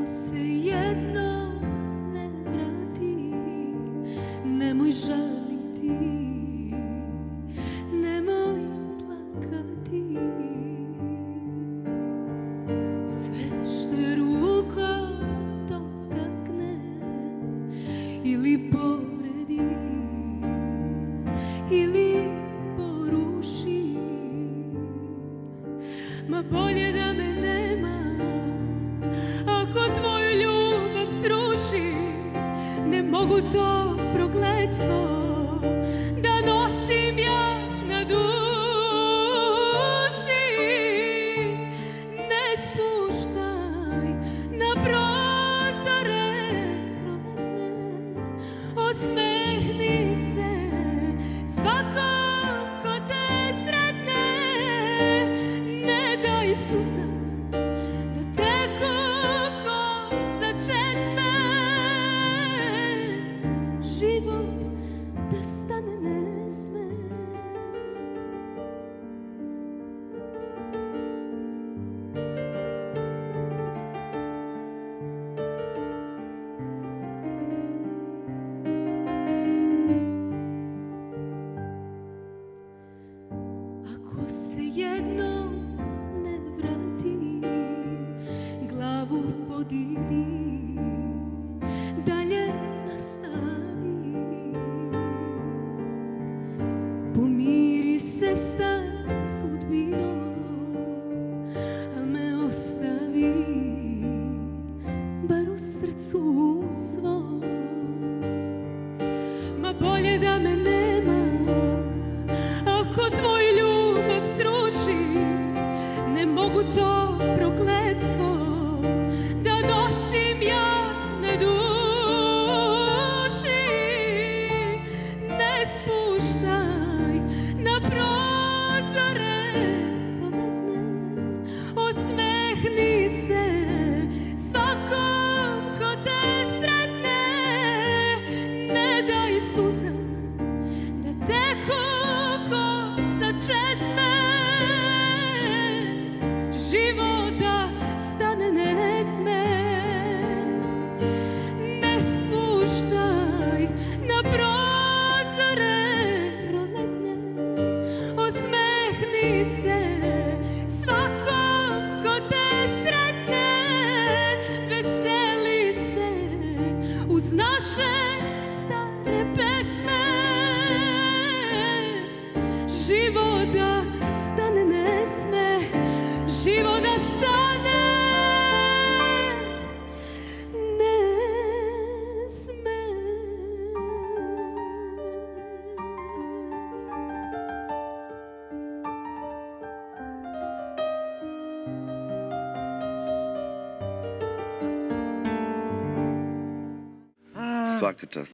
se jedno ne vrati, nemoj žaliti, nemoj plakati. Sve što je rukom dotakne ili povredi ili poruši, ma bolje da me nema. Ako tvoju ljubav sruši, ne mogu to prokletstvo da nosim ja na duši. Ne spuštaj na prozore roletne, osmehni se svakom ko te sretne. Ne daj suza da teku ko sa česme, život da stane ne sme. Ako se jednom ne vratim, glavu podigni, dalje nastavi. Pomiri se sa sudbinom, a me ostavi bar u srcu svom. Ma bolje da me nema. Ako tvoju ljubav sruši, ne mogu to prokletstvo da nosim ja na duši. Ne spuštaj na prozore roletne, osmehni se svakom ko te sretne. Ne daj suza da teku ko sa česme, život da stane ne sme. Ne spuštaj na prozore roletne, osmehni se svakom ko te sretne. Veseli se uz naše stare pesme, život da stane ne sme, život da stane ne sme. Svaka čast.